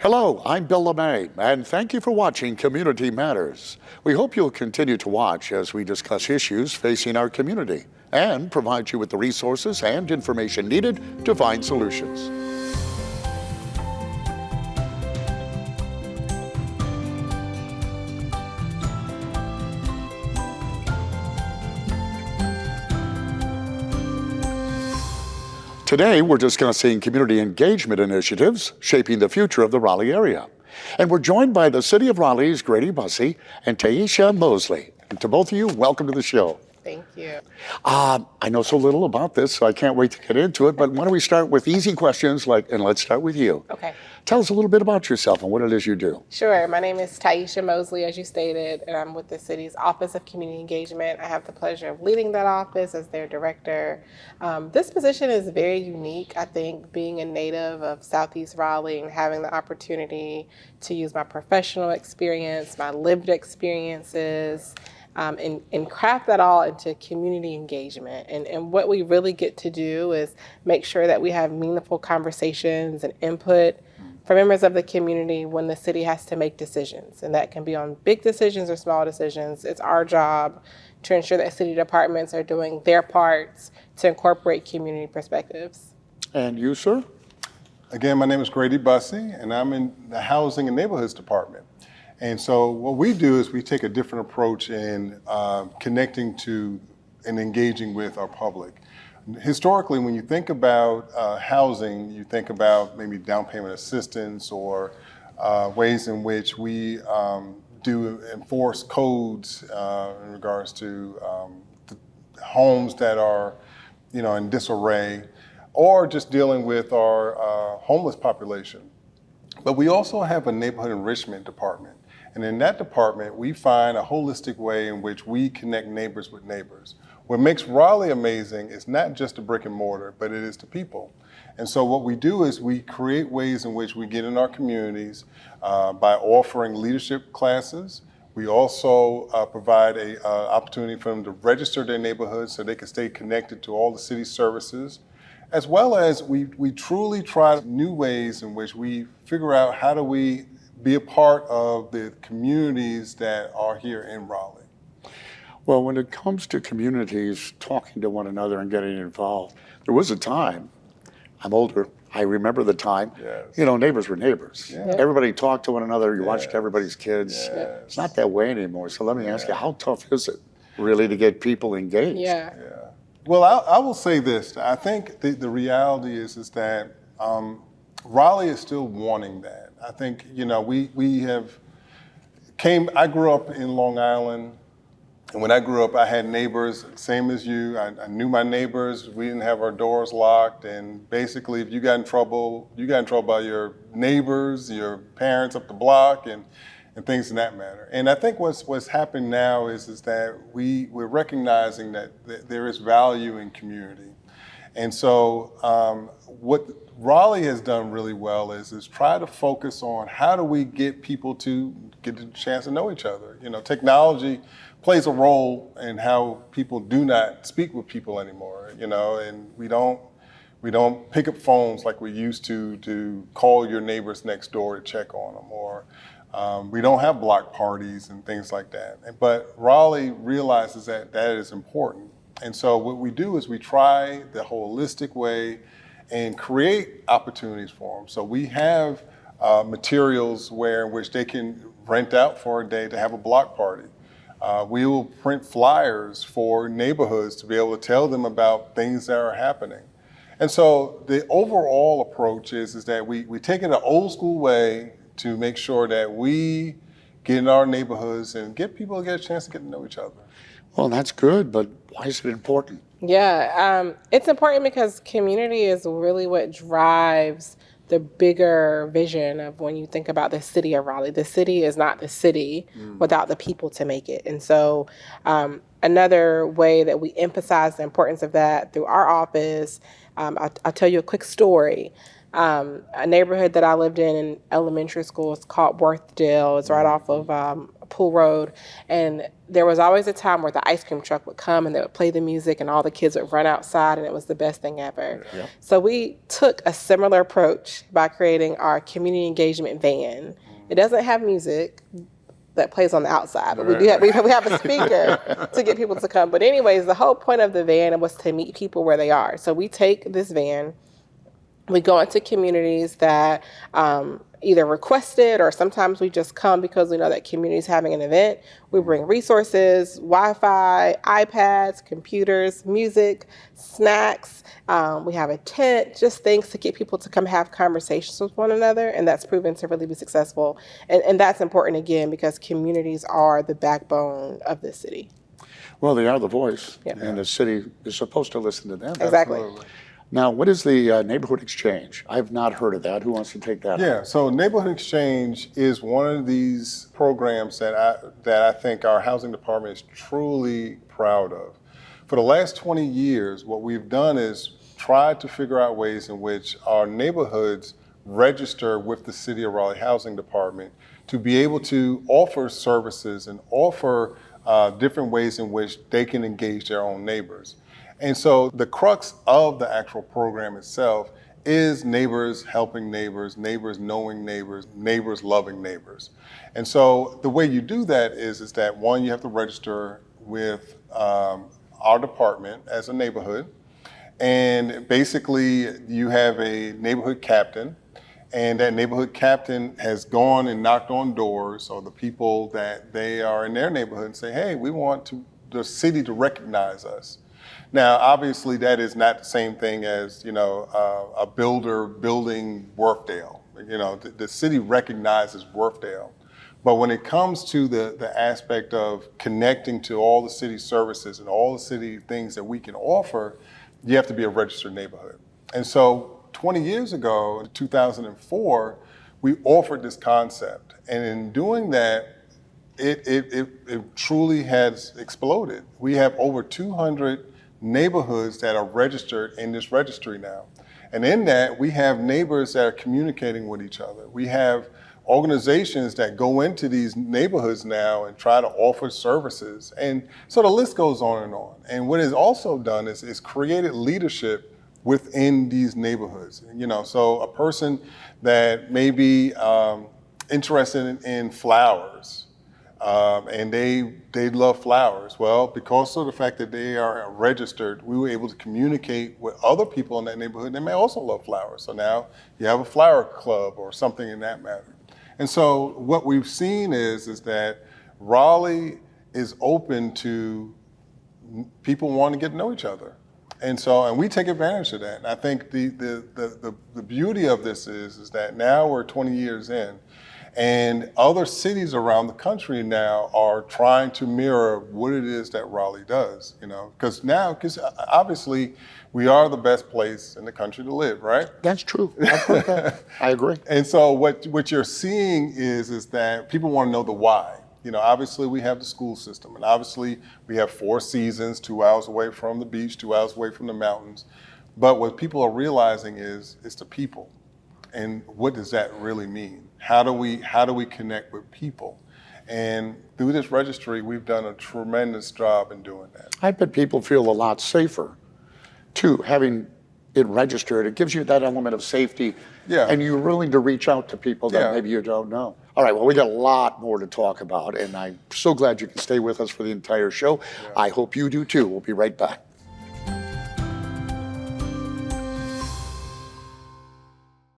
Hello, I'm Bill LeMay, and thank you for watching Community Matters. We hope you'll continue to watch as we discuss issues facing our community and provide you with the resources and information needed to find solutions. Today, we're discussing community engagement initiatives shaping the future of the Raleigh area. And we're joined by the City of Raleigh's Grady Bussey and Tiesha Mosley. And to both of you, welcome to the show. Thank you. I know so little about this, so I can't wait to get into it, but why don't we start with easy questions, and let's start with you. Okay. Tell us a little bit about yourself and what it is you do. Sure. My name is Tiesha Mosley, as you stated, and I'm with the city's Office of Community Engagement. I have the pleasure of leading that office as their director. This position is very unique, I think, being a native of Southeast Raleigh and having the opportunity to use my professional experience, my lived experiences, and craft that all into community engagement. And what we really get to do is make sure that we have meaningful conversations and input for members of the community when the city has to make decisions. And that can be on big decisions or small decisions. It's our job to ensure that city departments are doing their parts to incorporate community perspectives. And you, sir? Again, my name is Grady Bussey, and I'm in the Housing and Neighborhoods Department. And so what we do is we take a different approach in connecting to and engaging with our public. Historically, when you think about housing, you think about maybe down payment assistance or ways in which we do enforce codes in regards to homes that are, in disarray, or just dealing with our homeless population. But we also have a neighborhood enrichment department. And in that department, we find a holistic way in which we connect neighbors with neighbors. What makes Raleigh amazing is not just the brick and mortar, but it is the people. And so what we do is we create ways in which we get in our communities by offering leadership classes. We also provide an opportunity for them to register their neighborhoods so they can stay connected to all the city services, as well as we truly try new ways in which we figure out how do we be a part of the communities that are here in Raleigh. Well, when it comes to communities talking to one another and getting involved, there was a time, I'm older, I remember the time, Yes. Neighbors were neighbors. Yeah. Everybody talked to one another, you Yes. watched everybody's kids. Yes. It's not that way anymore. So let me ask you, how tough is it really to get people engaged? Yeah. Well, I will say this. I think the reality is that Raleigh is still wanting that. I think, I grew up in Long Island. And when I grew up, I had neighbors, same as you. I knew my neighbors. We didn't have our doors locked. And basically, if you got in trouble by your neighbors, your parents up the block, and things in that matter. And I think what's happening now is that we're recognizing that there is value in community. And so what Raleigh has done really well is try to focus on how do we get people to get the chance to know each other. Technology plays a role in how people do not speak with people anymore, and we don't pick up phones like we used to call your neighbors next door to check on them, or we don't have block parties and things like that. But Raleigh realizes that is important. And so what we do is we try the holistic way and create opportunities for them. So we have materials in which they can rent out for a day to have a block party. We will print flyers for neighborhoods to be able to tell them about things that are happening. And so the overall approach is that we take it an old school way to make sure that we get in our neighborhoods and get people to get a chance to get to know each other. Well, that's good, but why is it important? Yeah, it's important because community is really what drives the bigger vision of when you think about the city of Raleigh. The city is not the city without the people to make it. And so another way that we emphasize the importance of that through our office, I'll tell you a quick story. A neighborhood that I lived in elementary school is called Worthdale. It's right off of Pool Road, and there was always a time where the ice cream truck would come and they would play the music and all the kids would run outside, and it was the best thing ever. Yeah. So we took a similar approach by creating our community engagement van. It doesn't have music that plays on the outside, but we have a speaker to get people to come. But anyways, the whole point of the van was to meet people where they are. So we take this van, we go into communities that either requested, or sometimes we just come because we know that community is having an event. We bring resources, Wi-Fi, iPads, computers, music, snacks. We have a tent, just things to get people to come have conversations with one another, and that's proven to really be successful. And that's important, again, because communities are the backbone of the city. Well, they are the voice, Yeah. and the city is supposed to listen to them. Exactly. Absolutely. Now, what is the Neighborhood Exchange? I've not heard of that. Who wants to take that? Yeah, so Neighborhood Exchange is one of these programs that I think our housing department is truly proud of. For the last 20 years, what we've done is tried to figure out ways in which our neighborhoods register with the City of Raleigh Housing Department to be able to offer services and offer different ways in which they can engage their own neighbors. And so the crux of the actual program itself is neighbors helping neighbors, neighbors knowing neighbors, neighbors loving neighbors. And so the way you do that is that, one, you have to register with our department as a neighborhood. And basically you have a neighborhood captain, and that neighborhood captain has gone and knocked on doors, so the people that they are in their neighborhood, and say, hey, we want the city to recognize us. Now, obviously, that is not the same thing as, a builder building Worthdale. The city recognizes Worthdale. But when it comes to the aspect of connecting to all the city services and all the city things that we can offer, you have to be a registered neighborhood. And so 20 years ago, in 2004, we offered this concept. And in doing that, it truly has exploded. We have over 200 neighborhoods that are registered in this registry now. And in that, we have neighbors that are communicating with each other. We have organizations that go into these neighborhoods now and try to offer services. And so the list goes on and on. And what it's also done is created leadership within these neighborhoods. So a person that may be interested in flowers, and they love flowers. Well, because of the fact that they are registered, we were able to communicate with other people in that neighborhood that may also love flowers. So now you have a flower club or something in that matter. And so what we've seen is that Raleigh is open to people wanting to get to know each other. And we take advantage of that. And I think the beauty of this is that now we're 20 years in, and other cities around the country now are trying to mirror what it is that Raleigh does, because obviously we are the best place in the country to live, right? That's true. I've heard that. I agree. And so what you're seeing is that people want to know the why. Obviously we have the school system, and obviously we have 4 seasons, 2 hours away from the beach, 2 hours away from the mountains. But what people are realizing is it's the people. And what does that really mean? How do we connect with people? And through this registry, we've done a tremendous job in doing that. I bet people feel a lot safer, too, having it registered. It gives you that element of safety, Yeah. and you're willing to reach out to people that Yeah. maybe you don't know. All right, well, we got a lot more to talk about, and I'm so glad you can stay with us for the entire show. I hope you do, too. We'll be right back.